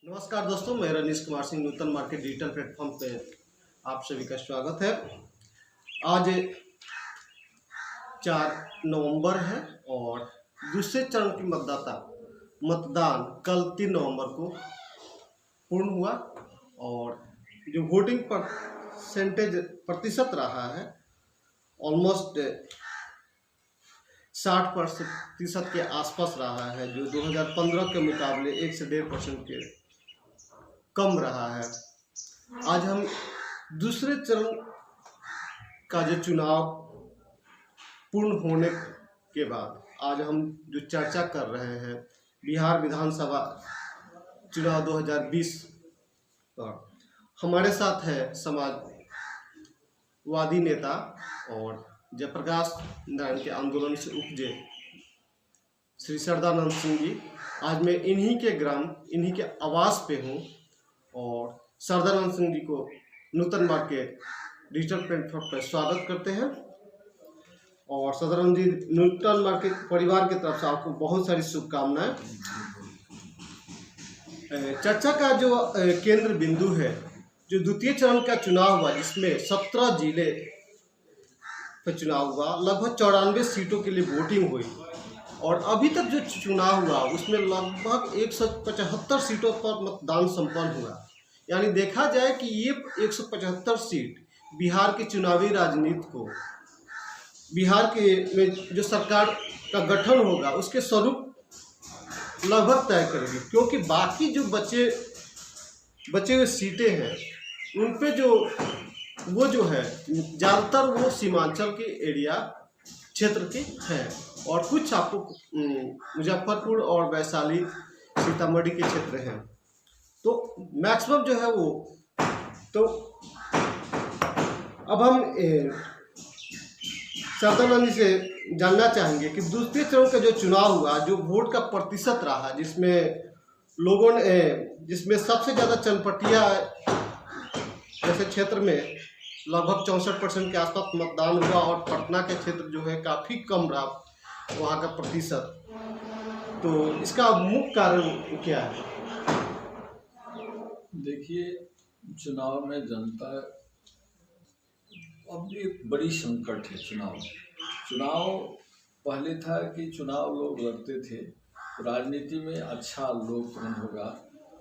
नमस्कार दोस्तों, मैं रनीश कुमार सिंह नूतन मार्केट डिजिटल प्लेटफॉर्म पे आप सभी का स्वागत है। आज 4 नवंबर है और दूसरे चरण की मतदान कल 3 नवंबर को पूर्ण हुआ और जो वोटिंग प्रतिशत रहा है ऑलमोस्ट 60% के आसपास रहा है, जो 2015 के मुकाबले 1 से 1.5% के कम रहा है। आज हम दूसरे चरण का जो चुनाव पूर्ण होने के बाद आज हम जो चर्चा कर रहे हैं बिहार विधानसभा चुनाव 2020 पर। हमारे साथ है समाजवादी नेता और जयप्रकाश नारायण के आंदोलन से उपजे श्री सरदानंद सिंह जी। आज मैं इन्हीं के आवास पे हूँ और सरदानंद सिंह जी को नूतन मार्केट डिजिटल प्लेटफॉर्म पर स्वागत करते हैं। और सरदानंद जी, नूतन मार्केट परिवार की तरफ से आपको बहुत सारी शुभकामनाएं। चर्चा का जो केंद्र बिंदु है, जो द्वितीय चरण का चुनाव हुआ जिसमें 17 जिले पर चुनाव हुआ, लगभग 94 सीटों के लिए वोटिंग हुई और अभी तक जो चुनाव हुआ उसमें लगभग 175 सीटों पर मतदान संपन्न हुआ। यानी देखा जाए कि ये 175 सीट बिहार की चुनावी राजनीति को, बिहार के में जो सरकार का गठन होगा उसके स्वरूप लगभग तय करेगी, क्योंकि बाकी जो बचे हुए सीटें हैं उन पे जो है ज़्यादातर वो सीमांचल के एरिया क्षेत्र के हैं और कुछ आपको मुजफ्फरपुर और वैशाली सीतामढ़ी के क्षेत्र हैं। तो मैक्सिमम जो है वो तो अब हम सरदानंद जी से जानना चाहेंगे कि दूसरे चरण का जो चुनाव हुआ, जो वोट का प्रतिशत रहा, जिसमें सबसे ज़्यादा चनपटिया जैसे क्षेत्र में लगभग 64% के आसपास मतदान हुआ और पटना के क्षेत्र जो है काफ़ी कम रहा वहाँ का प्रतिशत। तो इसका मुख्य कारण क्या है? देखिए, चुनाव में जनता अब एक बड़ी संकट है। चुनाव पहले था कि चुनाव लोग लड़ते थे, राजनीति में अच्छा लोग कौन होगा,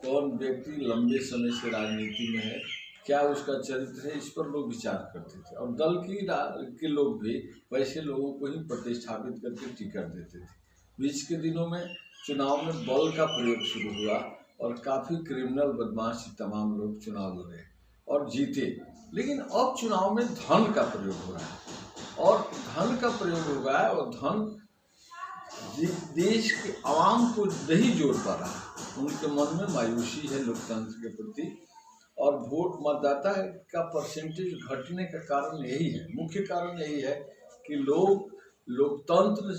कौन व्यक्ति लंबे समय से राजनीति में है, क्या उसका चरित्र है, इस पर लोग विचार करते थे और दल के लोग भी वैसे लोगों को ही प्रतिष्ठापित करके टिकट देते थे। बीच के दिनों में चुनाव में बल का प्रयोग शुरू हुआ और काफ़ी क्रिमिनल बदमाश तमाम लोग चुनाव लड़े और जीते। लेकिन अब चुनाव में धन का प्रयोग हो रहा है और धन का प्रयोग हो रहा है और धन देश के आवाम को नहीं जोड़ पा रहा है। उनके मन में मायूसी है लोकतंत्र के प्रति और वोट मतदाता का परसेंटेज घटने का कारण यही है, मुख्य कारण यही है कि लोग लोकतंत्र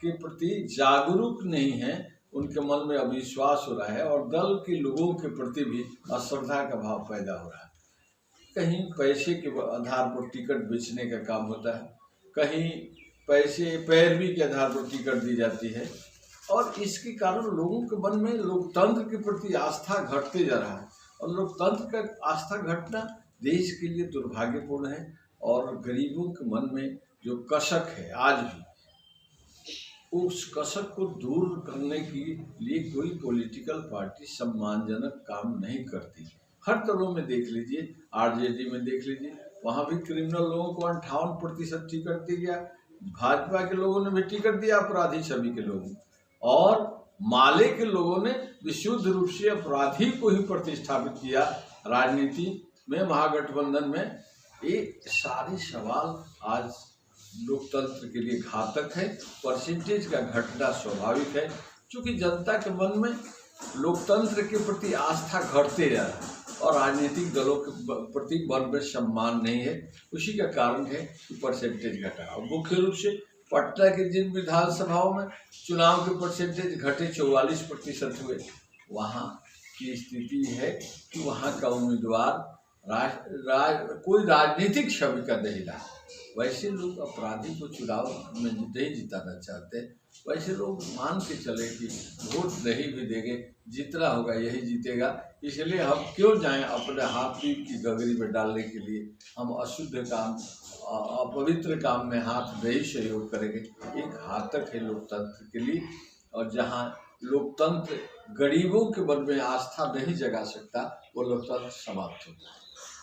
के प्रति जागरूक नहीं हैं, उनके मन में अविश्वास हो रहा है और दल के लोगों के प्रति भी अश्रद्धा का भाव पैदा हो रहा है। कहीं पैसे के आधार पर टिकट बेचने का काम होता है, कहीं पैरवी के आधार पर टिकट दी जाती है और इसके कारण लोगों के मन में लोकतंत्र के प्रति आस्था घटते जा रहा है और लोकतंत्र का आस्था घटना देश के लिए दुर्भाग्यपूर्ण है। और गरीबों के मन में जो कसक है आज भी, उस कसक को दूर करने के लिए कोई पॉलिटिकल पार्टी सम्मानजनक काम नहीं करती। हर दलों में देख लीजिए, आरजेडी में देख लीजिए, वहाँ भी क्रिमिनल लोगों को 58% टिकट दिया गया, भाजपा के लोगों ने भी टिकट दिया अपराधी छवि के लोगों, और माले के लोगों ने विशुद्ध रूप से अपराधी को ही प्रतिष्ठापित किया राजनीति में, महागठबंधन में। ये सारे सवाल आज लोकतंत्र के लिए घातक है। परसेंटेज का घटना स्वाभाविक है, क्योंकि जनता के मन में लोकतंत्र के प्रति आस्था घटते जा रहा है और राजनीतिक दलों के प्रति मन में सम्मान नहीं है। उसी का कारण है कि परसेंटेज घटा। और मुख्य रूप से पटना के जिन विधानसभाओं में चुनाव के परसेंटेज घटे 44% हुए, वहाँ की स्थिति है कि वहाँ का उम्मीदवार कोई राजनीतिक छवि का नहीं रहा। वैसे लोग अपराधी को चुनाव में नहीं जिताना चाहते वैसे लोग मान के चले कि वोट नहीं भी देंगे, जितना होगा यही जीतेगा, इसलिए हम क्यों जाएं अपने हाथ की गगरी में डालने के लिए। हम अशुद्ध काम, अपवित्र काम में हाथ नहीं सहयोग करेंगे। एक घातक है लोकतंत्र के लिए, और जहां लोकतंत्र गरीबों के मन में आस्था नहीं जगा सकता, वो लोकतंत्र समाप्त होता है।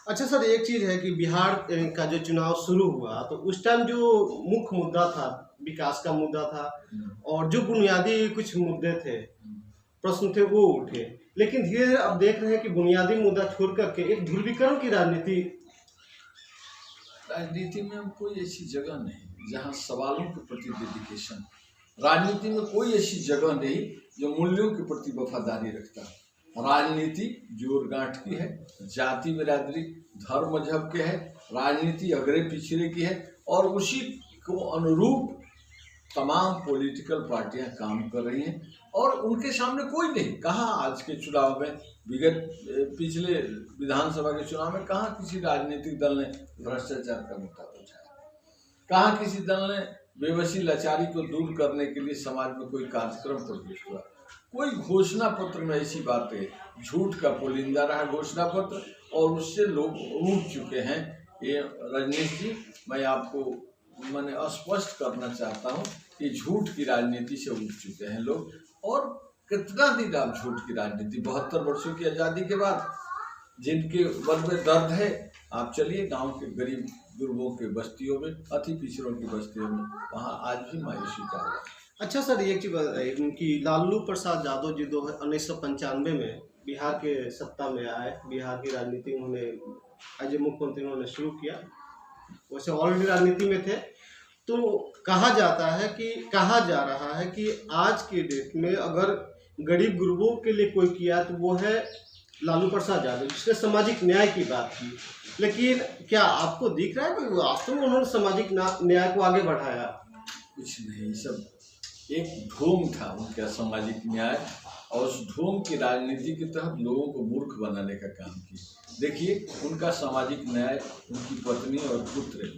अच्छा सर, एक चीज़ है कि बिहार का जो चुनाव शुरू हुआ तो उस टाइम जो मुख्य मुद्दा था विकास का मुद्दा था, और जो बुनियादी कुछ मुद्दे थे, प्रश्न थे, वो उठे। लेकिन धीरे धीरे अब देख रहे हैं कि बुनियादी मुद्दा छोड़ करके एक ध्रुवीकरण की राजनीति में कोई ऐसी जगह नहीं जहां सवालों के प्रति डेडिकेशन। राजनीति में कोई ऐसी जगह नहीं जो मूल्यों के प्रति वफादारी रखता। राजनीति जोर गांठ की है, जाति बिरादरी धर्म मजहब के है। राजनीति अगड़े पिछड़े की है, और उसी को अनुरूप तमाम पॉलिटिकल पार्टियां काम कर रही हैं, और उनके सामने कोई नहीं। कहाँ आज के चुनाव में, विगत पिछले विधानसभा के चुनाव में कहाँ किसी राजनीतिक दल ने भ्रष्टाचार का मुद्दा उठाया? कहाँ किसी दल ने बेबसी लाचारी को दूर करने के लिए समाज में कोई कार्यक्रम प्रस्तुत हुआ? कोई घोषणा पत्र में ऐसी बातें, झूठ का पुलिंदा रहा घोषणा पत्र, और उससे लोग उठ चुके हैं। ये रजनीश जी, मैं आपको मैंने स्पष्ट करना चाहता हूँ कि झूठ की राजनीति से उठ चुके हैं लोग। और कितना दिन आप झूठ की राजनीति, 72 वर्षों की आज़ादी के बाद जिनके मन में दर्द है, आप चलिए गांव के गरीब गुरबों के बस्तियों में, अति पिछड़ों की बस्तियों में, वहाँ आज भी मायूसी का है। अच्छा सर, एक चीज़ बताइए कि लालू प्रसाद यादव जी 1995 में बिहार के सत्ता में आए, बिहार की राजनीति उन्होंने एज ए मुख्यमंत्री उन्होंने शुरू किया। वैसे ऑलरेडी राजनीति में थे, तो कहा जा रहा है कि आज के डेट में अगर गरीब गुरबों के लिए कोई किया तो वो है लालू प्रसाद यादव, जिसने सामाजिक न्याय की बात की। लेकिन क्या आपको दिख रहा है कि वास्तव में उन्होंने सामाजिक न्याय को आगे बढ़ाया? कुछ नहीं, सब एक ढोंग था उनका सामाजिक न्याय, और उस ढोंग की राजनीति के तहत लोगों को मूर्ख बनाने का काम किया। देखिए, उनका सामाजिक न्याय उनकी पत्नी और पुत्र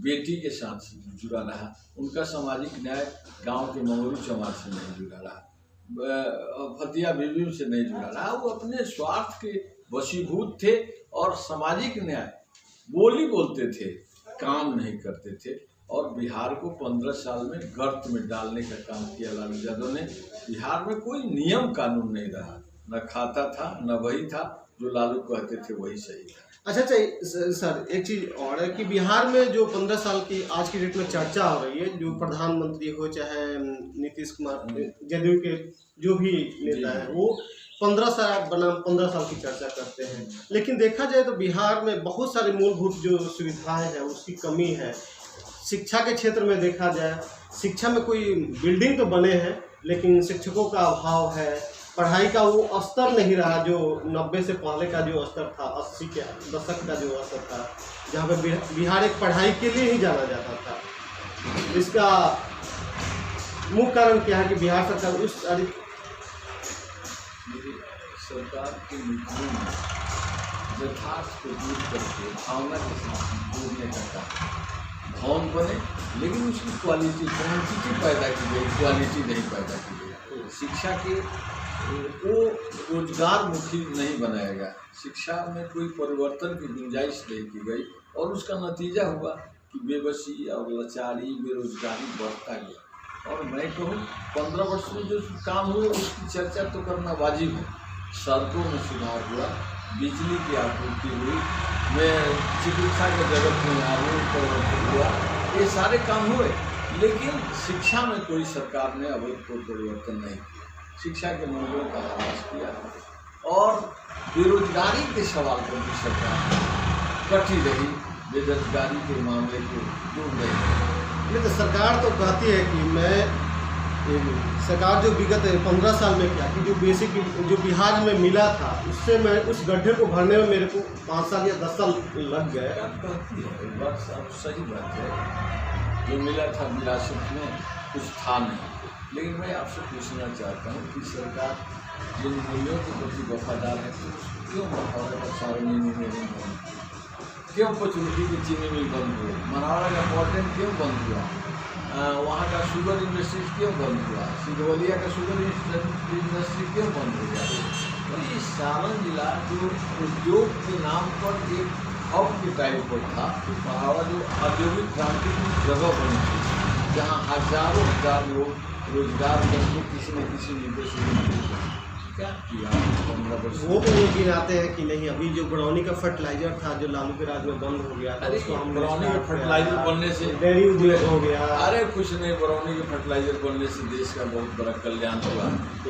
बेटी के साथ जुड़ा रहा। उनका सामाजिक न्याय गांव के मंगरू समाज से नहीं जुड़ा रहा, फतिया बीबी से नहीं जुड़ा रहा। वो अपने स्वार्थ के वशीभूत थे, और सामाजिक न्याय बोलते थे, काम नहीं करते थे। और बिहार को 15 साल में गर्त में डालने का काम किया लालू यादव ने। बिहार में कोई नियम कानून नहीं रहा, न खाता था, न वही था जो लालू कहते थे वही सही था। अच्छा सर, एक चीज़ और है कि बिहार में जो 15 साल की आज की डेट में चर्चा हो रही है, जो प्रधानमंत्री हो चाहे नीतीश कुमार, जदयू के जो भी नेता है, वो 15 साल की चर्चा करते हैं। लेकिन देखा जाए तो बिहार में बहुत सारी मूलभूत जो सुविधाएं हैं उसकी कमी है। शिक्षा के क्षेत्र में देखा जाए, शिक्षा में कोई बिल्डिंग तो बने हैं, लेकिन शिक्षकों का अभाव है। पढ़ाई का वो स्तर नहीं रहा जो 90 से पहले का जो स्तर था, 80 के दशक का जो स्तर था, जहाँ पे बिहार एक पढ़ाई के लिए ही जाना जाता था। इसका मुख्य कारण क्या है कि बिहार सरकार उस सरकार के नीतियों में यथार्थ को दूर करके भावना के साथ जोड़ने का काम। भवन बने, लेकिन उसकी क्वांटिटी पैदा की गई, क्वालिटी नहीं पैदा की गई। शिक्षा के वो रोजगार मुखी नहीं बनाया गया, शिक्षा में कोई परिवर्तन की गुंजाइश नहीं की गई, और उसका नतीजा हुआ कि बेबसी और लाचारी, बेरोजगारी बढ़ता गया। और मैं कहूँ 15 वर्ष में जो काम हुए उसकी चर्चा तो करना वाजिब है। सड़कों में सुधार हुआ, बिजली की आपूर्ति हुई, मैं चिकित्सा के जगत में आमूल परिवर्तन हुआ, ये सारे काम हुए। लेकिन शिक्षा में कोई सरकार ने अब कोई परिवर्तन नहीं किया, शिक्षा के मूल्यों का ह्रास किया, और बेरोजगारी के सवाल पर भी सरकार कटी रही, बेरोजगारी के मामले को दूर नहीं। तो सरकार तो कहती है कि सरकार जो विगत 15 साल में क्या कि जो बेसिक जो बिहार में मिला था, उससे मैं उस गड्ढे को भरने में मेरे को 5 साल या 10 साल लग गए। कहती है बात, सब सही बात है। जो मिला था विरासत में कुछ था नहीं। लेकिन मैं आपसे पूछना चाहता हूँ कि सरकार जिन मूल्यों के प्रति वफादार है, तो क्यों मनावड़ा का सार्वजनिक नहीं बंद, क्यों पचरुखी की चीनी मिल बंद हुई, मनावड़ा का इम्पोर्टेंट क्यों बंद हुआ? वहाँ का शुगर इंडस्ट्रीज क्यों बंद हुआ, सिंगरौलिया का शुगर इंडस्ट्री क्यों बंद हो गया। तो ये सारण जिला जो उद्योग के नाम पर एक हब के टाइप पर था, और जो औद्योगिक क्रांति की जगह बनी थी, जहाँ हजारों हजार लोग रोजगार करके किसी न किसी नीति से क्या किया 15 वर्ष। वो तो ये गिनाते हैं कि नहीं, अभी जो बरौनी का फर्टिलाइजर था जो लालू के राज में बंद हो गया था, अरे उसको हम बरौनी के फर्टिलाइजर बनने से डेयरी उद्योग हो गया। अरे कुछ नहीं, बरौनी के फर्टिलाइजर बनने से देश का बहुत बड़ा कल्याण हुआ।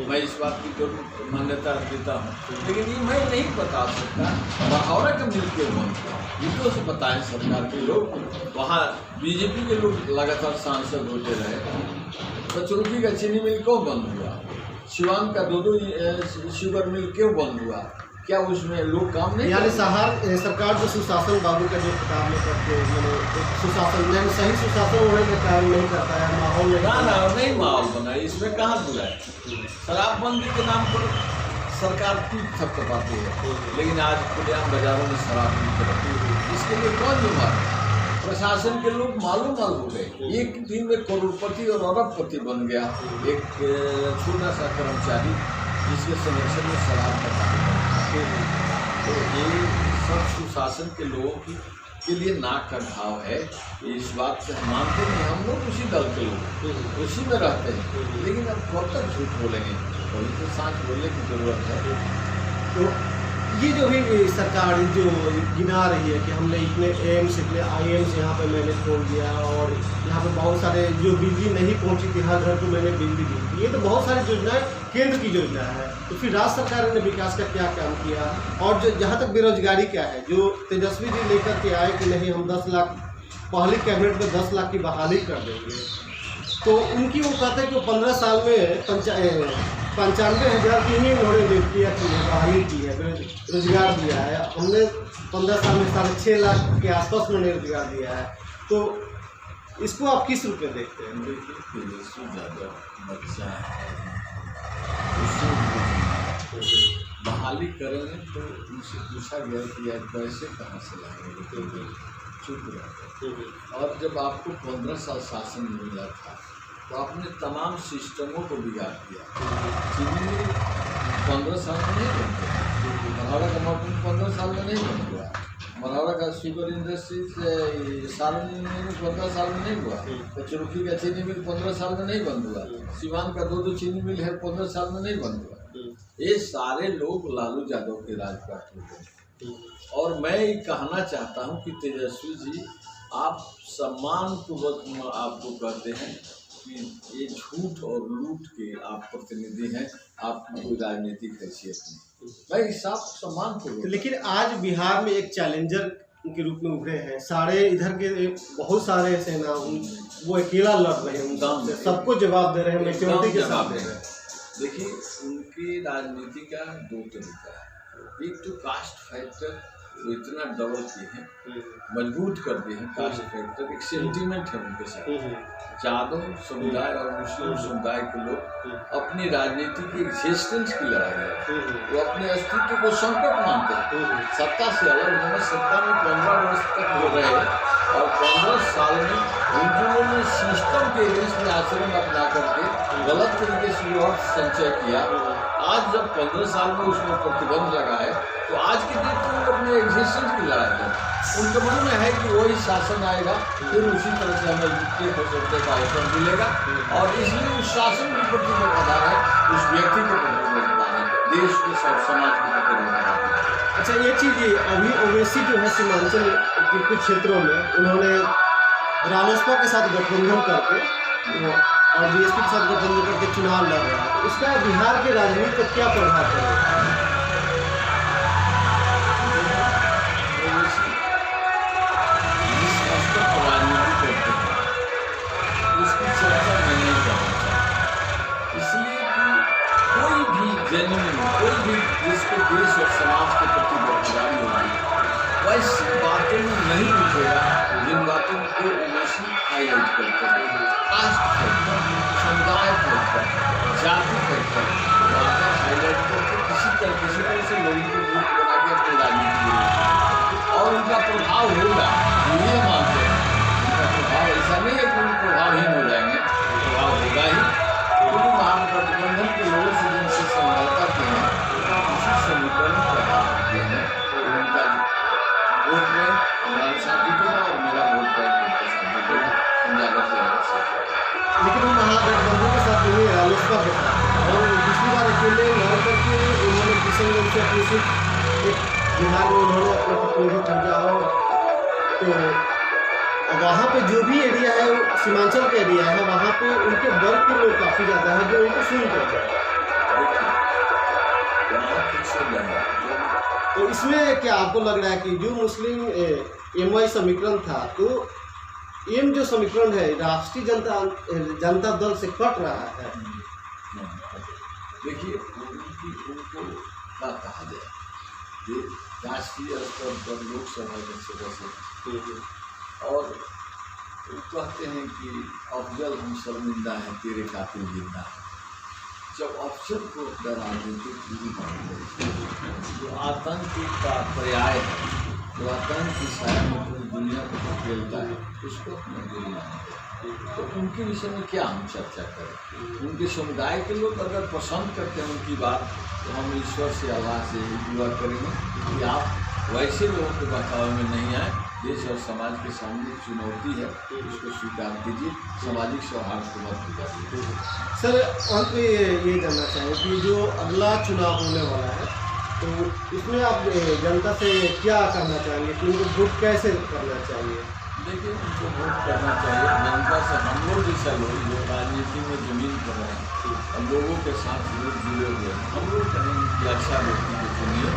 मैं इस बात की जरूर मान्यता देता हूँ, लेकिन ये मैं नहीं बता सकता बहावरा का मिल क्यों बंद हुआ, ये तो से बताएं सरकार के लोग। वहाँ बीजेपी के लोग लगातार सांसद होते रहे। पचरुखी का चीनी मिल क्यों बंद हुआ, शिवान का 2 शुगर मिल क्यों बंद हुआ, क्या उसमें लोग काम नहीं, यानी सरकार जो सुशासन बाबू का जो किताब में करते सुशासन यानी सही सुशासन होने का कार्य नहीं करता है, माहौल नहीं माहौल बना, इसमें कहाँ बुरा है। शराबबंदी के नाम पर सरकार पीठ थपथपाती है, लेकिन आज खुलेआम बाजारों में शराब नहीं करती, इसके लिए कौन जिम्मेदार है। प्रशासन के लोग मालूम हो गए, एक दिन में करोड़पति और अरबपति बन गया एक छोटा सा कर्मचारी जिसके संरक्षण में शराब का काम। तो ये सब सुशासन के लोगों के लिए नाक का घाव है। इस बात से हम मानते नहीं, हम लोग उसी दल के लोग उसी में रहते हैं, लेकिन अब कब तक झूठ बोलेंगे, वही तो सांच बोलने की जरूरत है। तो ये जो भी सरकार जो गिना रही है कि हमने इतने एम्स इतने IIMs यहाँ पे मैंने खोल दिया, और यहाँ पे बहुत सारे जो बिजली नहीं पहुँची थी हर घर को मैंने बिजली दी थी, ये तो बहुत सारी योजनाएं केंद्र की योजना है। तो फिर राज्य सरकार ने विकास का क्या काम किया, और जो जहाँ तक बेरोजगारी क्या है, जो तेजस्वी जी लेकर के आए कि नहीं हम 10 लाख पहली कैबिनेट में 10 लाख की बहाली कर देंगे, तो उनकी वो कहते हैं कि 15 साल में 95,000 की ही उन्होंने किया की है, बहाली की है, रोजगार दिया है। हमने 15 साल में 6.5 लाख के आसपास मैंने रोजगार दिया है। तो इसको आप किस रूप में देखते हैं? देखिए ज़्यादा बच्चा बहाली करेंगे तो उनसे पूछा गया कि यार पैसे कहाँ से लाएंगे, चुप रहते। और जब आपको 15 साल शासन मिला था तो आपने तमाम सिस्टमों को बिगाड़ दिया। चीनी 15 साल में नहीं बन गया, मरौरा का मॉडल 15 साल में नहीं बन गया, मरौरा का शुगर इंडस्ट्रीज सारण में 15 साल में नहीं हुआ, पचरुखी का चीनी मिल 15 साल में नहीं बंद हुआ, सिवान का 2 चीनी मिल है 15 साल में नहीं बंद हुआ। ये सारे लोग लालू यादव के राजपाट हो गए। और मैं ये कहना चाहता हूँ कि तेजस्वी जी, आप सम्मानपूर्वक आपको कहते हैं कि ये झूठ और लूट के आप प्रतिनिधि हैं, आपकी कोई राजनीतिक हैसियत नहीं, मैं हिसाब सम्मानपूर्वक। लेकिन आज बिहार में एक चैलेंजर के रूप में उभरे हैं, सारे इधर के बहुत सारे ऐसे ना, वो अकेला लड़ रहे हैं, सबको जवाब दे रहे हैं, मेच्योरिटी के साथ दे रहे हैं। देखिए, उनकी राजनीति का 2 तरीका है। एक तो कास्ट फैक्टर वो इतना डबल किए हैं, मजबूत कर दिए हैं कास्ट फैक्टर, एक सेंटीमेंट है उनके साथ। यादव समुदाय और मुस्लिम समुदाय के लोग अपनी राजनीति की एग्जिस्टेंस की लड़ाई है, वो अपने अस्तित्व को संकट मानते हैं। सत्ता से अलग उन्होंने सत्ता में 15 वर्ष तक हो रहे, और 15 साल में उन्होंने सिस्टम के अगेंस्ट में आचरण अपना करके गलत तरीके से अर्थ संचय किया। आज जब 15 साल में उसमें प्रतिबंध लगा है, तो आज की डेट में वो अपने एग्जिस्टेंस की लड़ाई है। उनके मन में है कि वही शासन आएगा, फिर उसी तरह से हमें जितने हो सकते का अवसर मिलेगा, और इसलिए उस शासन के प्रति वफादार है, उस व्यक्ति के प्रति वफादार है, देश के सब समाज के प्रति वफादार है। अच्छा, ये चीज़ अभी ओवैसी जो है सीमांचल के कुछ क्षेत्रों में उन्होंने रालोसपा के साथ गठबंधन करके और BSP के साथ गठबंधन करके चुनाव लड़ रहा है, उसका बिहार के राजनीति पर क्या प्रभाव पड़ेगा? कोई भी जिसको देश और समाज के प्रति वफादारी होगी, वैसी बातों में नहीं उठेगा जिन बातों को ओवैसी हाईलाइट करते हैं। कास्ट फैक्टर, समुदाय फैक्टर, जाति फैक्टर बातें हाईलाइट करके किसी तरह से लोगों को वोट बना के अपनी राजनीति में, और उनका प्रभाव होगा, ये मानते हैं। उनका प्रभाव ऐसा नहीं है कि उनका प्रभावहीन हो जाए। जैसे एक बिहार में उन्होंने अपना प्रतिनिधि भेजा हो, तो वहाँ पे जो भी एरिया है सीमांचल का एरिया है, वहाँ पे उनके वर्ग के लोग काफ़ी ज़्यादा है जो उनको सुनते हैं। तो इसमें क्या आपको लग रहा है कि जो मुस्लिम एमवाई समीकरण था, तो एम जो समीकरण है राष्ट्रीय जनता दल से कट रहा है? देखिए, उनको क्या कहा जाए, ये राष्ट्रीय स्तर पर लोकसभा के सदस्य और वो कहते हैं कि अफजल हम शर्मिंदा हैं तेरे खातिर जिंदा है। जब अफसर को डरा देते जो आतंक का पर्याय है, जो आतंक की साया में पूरी दुनिया को फैलता है, उसको अपना बोलना है। तो उनके विषय में क्या हम चर्चा करें? उनके समुदाय के लोग अगर पसंद करते हैं उनकी बात, तो हम ईश्वर से अल्लाह से यही दुआ करेंगे कि आप वैसे लोगों के बहकावे में नहीं आए। देश और समाज के सामने चुनौती है, उसको स्वीकार कीजिए, सामाजिक सौहार्द को मत बिगाड़िए। सर, अंत में ये जानना चाहें कि जो अगला चुनाव होने वाला है, तो इसमें आप जनता से क्या कहना चाहेंगे कि उनको वोट कैसे करना चाहिए? देखिए, उनको वोट करना चाहिए जनता से। हम लोग जैसा लोग जो राजनीति में जमीन कर रहे हैं और लोगों के साथ लोग जुड़े हुए हैं, हम लोग कहेंगे कि अच्छा व्यक्ति को चुनिए,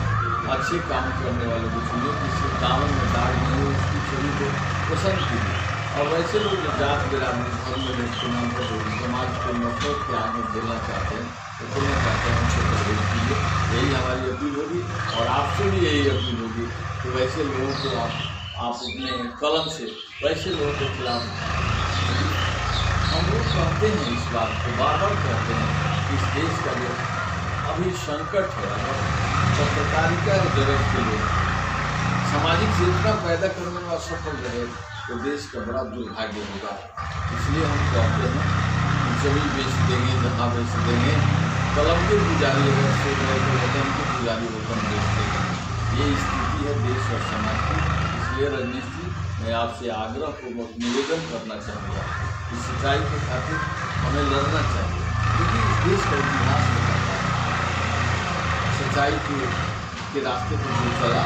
अच्छे काम करने वालों को चुनिए, किसी दामन में दाग नहीं हो, उसकी छवि को पसंद कीजिए। और वैसे लोग जो जात बिरादरी धर्म के नाम पर समाज को नफरत के आगे देना चाहते हैं, तो बोलना चाहते हैं, उनसे परहेज कीजिए। यही हमारी अपील होगी और आपसे भी यही अपील होगी कि वैसे लोगों को आप अपने कलम से वैसे लोगों के खिलाफ। हम लोग कहते हैं इस बात को, बार बार कहते हैं कि इस देश का जो अभी संकट है, पत्रकारिता जगत के लिए सामाजिक चेतना पैदा करने में असफल रहे तो देश का बड़ा दुर्भाग्य होगा। इसलिए हम कहते हैं कि जमीन बेच देंगे, जहाँ बेच देंगे, कलम के पुजारी अगर से रहे तो वतन के पुजारी वतन बेच देंगे। ये स्थिति है देश और समाज की। इसलिए रजनीश जी, मैं आपसे आग्रहपूर्वक निवेदन करना चाहूँगा कि सच्चाई के खातिर हमें लड़ना चाहिए, क्योंकि इस देश का इतिहास बताता है सच्चाई के रास्ते पर जो चला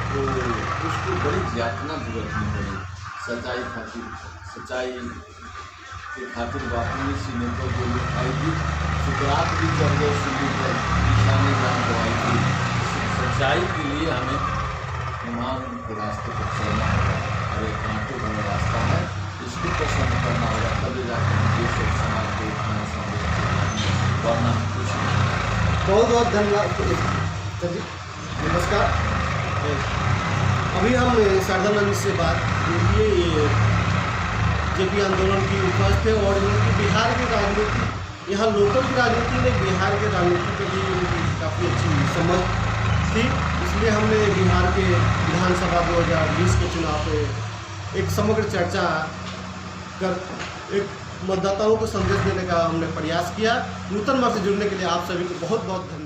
तो उसको बड़ी यातना भुगतनी पड़ी। सच्चाई के खातिर बापू सीने पर गोली खाई थी, सुकरात भी चढ़ गए सूली पर, निशाने जान गवाई थी। सच्चाई के लिए हमें ईमान के रास्ते पर चलना होगा और एक कांटे वाला रास्ता है, इसको पसंद करना होगा, तभी जाकर हम देश और समाज को इतना संदेश वरना कुछ नहीं। बहुत बहुत धन्यवाद जी, नमस्कार। अभी हम शारदानंद से बात ये जेपी आंदोलन की उपस्थित है और इनकी बिहार की राजनीति, यहाँ लोकल की राजनीति में बिहार के राजनीति के लिए उनकी काफ़ी अच्छी समझ थी। इसलिए हमने बिहार के विधानसभा 2020 के चुनाव पे एक समग्र चर्चा कर एक मतदाताओं को संदेश देने का हमने प्रयास किया। नूतन वर्ष से जुड़ने के लिए आप सभी को बहुत बहुत धन्यवाद।